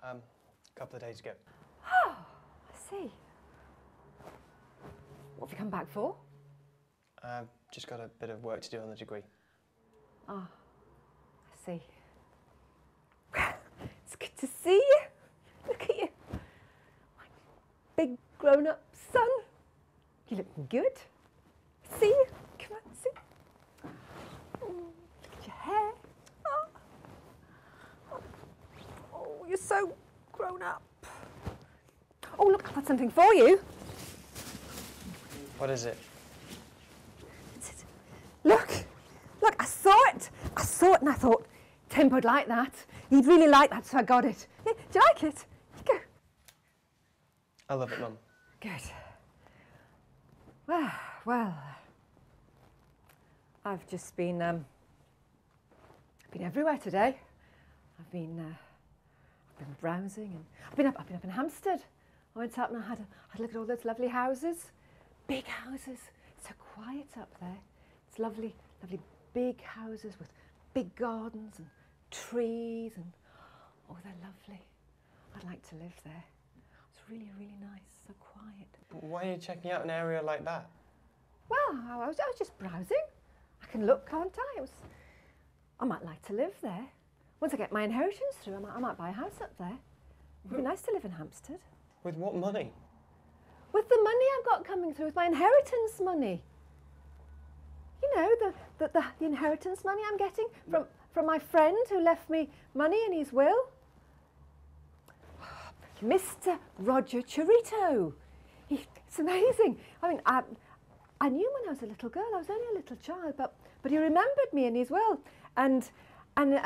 A couple of days ago. Oh, I see. What have you come back for? Just got a bit of work to do on the degree. Ah, I see. It's good to see you. Look at you. My big grown-up son. You look good. See you. Come on, see. Oh, look at your hair. Oh, you're so grown up. Oh, look, I've got something for you. What is it? Look, I saw it and I thought, Tim would like that. He'd really like that, so I got it. Yeah, do you like it? Here you go. I love it, Mum. Good. Well, I've just been everywhere today. I've been browsing and I've been up in Hampstead. I went up and I had a look at all those lovely houses. Big houses. It's so quiet up there. It's lovely, lovely big houses with big gardens and trees and, oh, they're lovely. I'd like to live there. It's really, really nice, so quiet. But why are you checking out an area like that? Well, I was just browsing. I can look, can't I? I might like to live there. Once I get my inheritance through, I might buy a house up there. It'd be nice to live in Hampstead. With what money? With the money I've got coming through, with my inheritance money. You know, the inheritance money I'm getting from my friend who left me money in his will. Mr. Roger Chirito. It's amazing. I mean, I knew him when I was a little girl. I was only a little child, but he remembered me in his will, and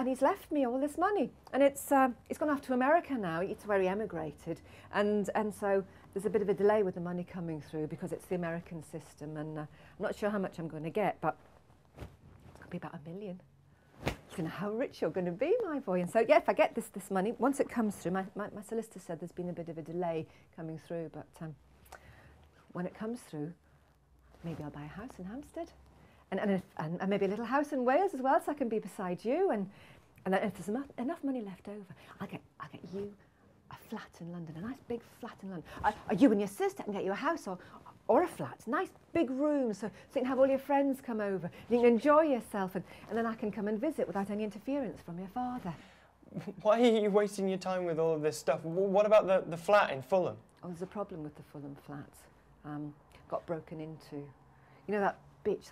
he's left me all this money. And it's gone off to America now. It's where he emigrated, and so there's a bit of a delay with the money coming through because it's the American system, and I'm not sure how much I'm going to get, but it's going to be about $1 million. You know how rich you're going to be, my boy. And so, yeah, if I get this money, once it comes through, my solicitor said there's been a bit of a delay coming through, but when it comes through, maybe I'll buy a house in Hampstead, and maybe a little house in Wales as well, so I can be beside you. And then if there's enough money left over, I'll get you a flat in London, a nice big flat in London. You and your sister can get you a house or a flat, nice big rooms, so you can have all your friends come over. You can enjoy yourself, and then I can come and visit without any interference from your father. Why are you wasting your time with all of this stuff? What about the flat in Fulham? Oh, there's a problem with the Fulham flats. Got broken into. You know that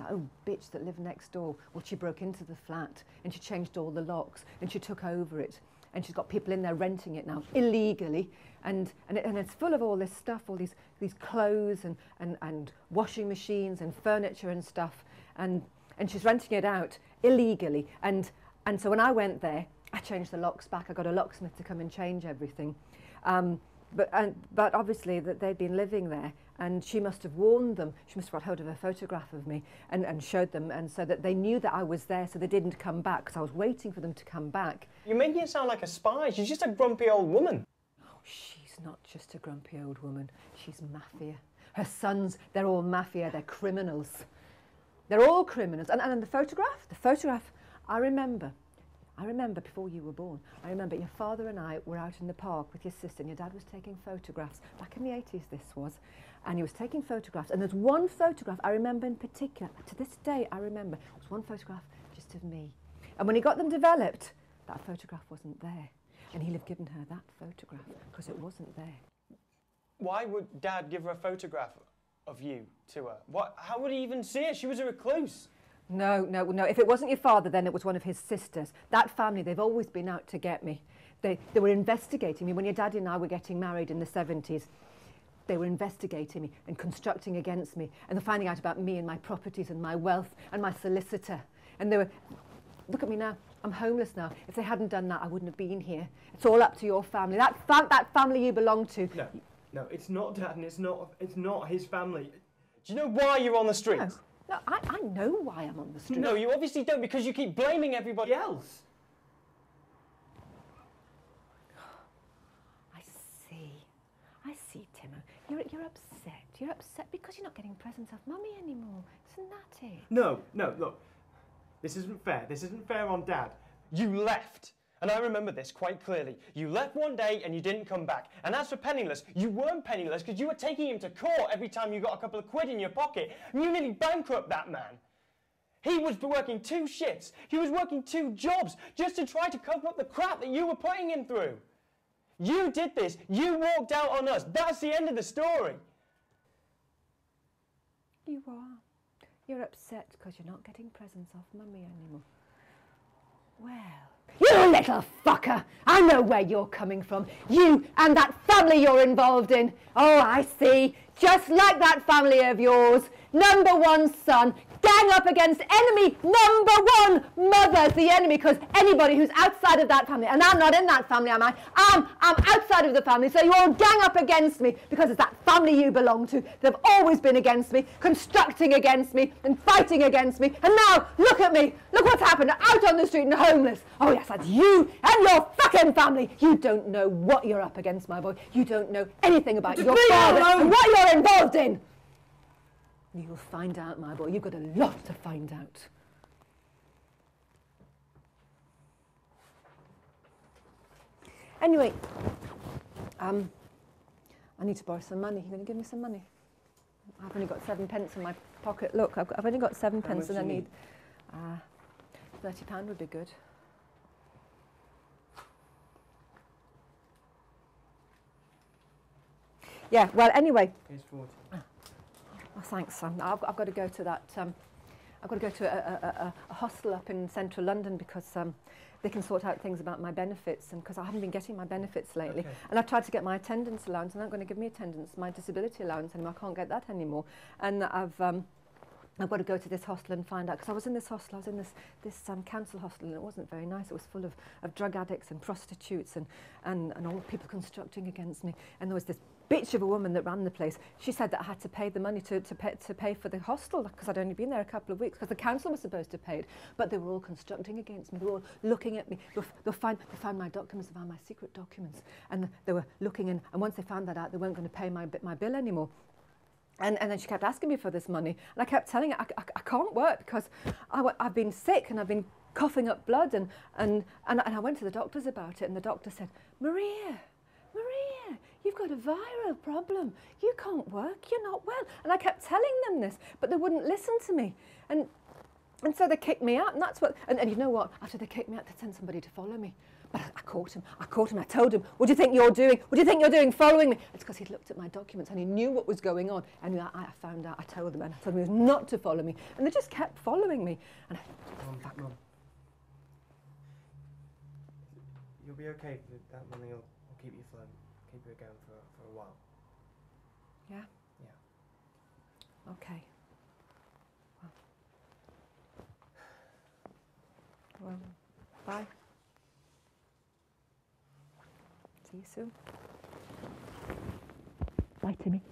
old bitch that lived next door? Well, she broke into the flat and she changed all the locks and she took over it. And she's got people in there renting it now, illegally, and it's full of all this stuff, all these clothes and washing machines and furniture and stuff, and she's renting it out illegally. And so when I went there, I changed the locks back. I got a locksmith to come and change everything. But obviously that they'd been living there, and she must have warned them. She must have got hold of a photograph of me and showed them, and so that they knew that I was there, so they didn't come back, because I was waiting for them to come back. You're making it sound like a spy. She's just a grumpy old woman. Oh, she's not just a grumpy old woman. She's mafia. Her sons, they're all mafia. They're criminals. They're all criminals. And the photograph, I remember before you were born, I remember your father and I were out in the park with your sister, and your dad was taking photographs. Back in the 80s this was. And he was taking photographs. And there's one photograph I remember in particular. To this day, I remember. There was one photograph just of me. And when he got them developed, that photograph wasn't there. And he'll have given her that photograph because it wasn't there. Why would Dad give her a photograph of you to her? How would he even see it? She was a recluse. No. If it wasn't your father, then it was one of his sisters. That family, they've always been out to get me. They were investigating me. When your daddy and I were getting married in the 70s, they were investigating me and constructing against me, and they're finding out about me and my properties and my wealth and my solicitor. And they were, look at me now, I'm homeless now. If they hadn't done that, I wouldn't have been here. It's all up to your family. That family you belong to. No, it's not Dad, and it's not his family. Do you know why you're on the street? No, I know why I'm on the street. No, you obviously don't, because you keep blaming everybody else. I see, Timo. You're upset. You're upset because you're not getting presents off Mummy anymore. Isn't that it? No, look. This isn't fair. This isn't fair on Dad. You left, And I remember this quite clearly. You left one day and you didn't come back. And as for penniless, you weren't penniless because you were taking him to court every time you got a couple of quid in your pocket. And you nearly bankrupt that man. He was working 2 shifts. He was working 2 jobs just to try to cover up the crap that you were putting him through. You did this. You walked out on us. That's the end of the story. You are. You're upset because you're not getting presents off Mummy anymore. Well, you little fucker! I know where you're coming from. You and that family you're involved in. Oh, I see. Just like that family of yours. Number 1 son. Gang up against enemy number 1. Mother's the enemy because anybody who's outside of that family, and I'm not in that family, am I? I'm outside of the family, so you all gang up against me because it's that family you belong to. They've always been against me, constructing against me and fighting against me. And now, look at me. Look what's happened. Out on the street and homeless. Oh yes, that's you and your fucking family. You don't know what you're up against, my boy. You don't know anything about your father and what you're involved in. You'll find out, my boy. You've got a lot to find out. Anyway, I need to borrow some money. You're going to give me some money? I've only got 7 pence in my pocket. Look, I've only got 7 pence and I need £30 would be good. Yeah, well, anyway. Here's 40. Oh, thanks, Sam. I've got to go to that. I've got to go to a hostel up in central London because they can sort out things about my benefits, and because I haven't been getting my benefits lately. Okay. And I've tried to get my attendance allowance, and they're not going to give me my disability allowance anymore. I can't get that anymore. And I've got to go to this hostel and find out, because I was in this hostel, I was in this council hostel, and it wasn't very nice. It was full of drug addicts and prostitutes and all people constructing against me. And there was this bitch of a woman that ran the place. She said that I had to pay the money to pay for the hostel because I'd only been there a couple of weeks, because the council was supposed to pay it. But they were all constructing against me. They were all looking at me. They found my documents, they found my secret documents. And they were looking in, and once they found that out, they weren't going to pay my bill anymore. And then she kept asking me for this money. And I kept telling her, I can't work because I've been sick and I've been coughing up blood. And I went to the doctors about it, and the doctor said, Maria, you've got a viral problem. You can't work, you're not well. And I kept telling them this, but they wouldn't listen to me. And so they kicked me out, and that's what, and you know what? After they kicked me out, they sent somebody to follow me. But I caught him, I told him, what do you think you're doing? What do you think you're doing following me? It's because he'd looked at my documents and he knew what was going on. And I found out, I told him he was not to follow me. And they just kept following me. And Mum. You'll be okay. That money will keep you afloat, keep you going for a while. Yeah? Yeah. Okay. Well, bye. See you soon. Bye, Timmy.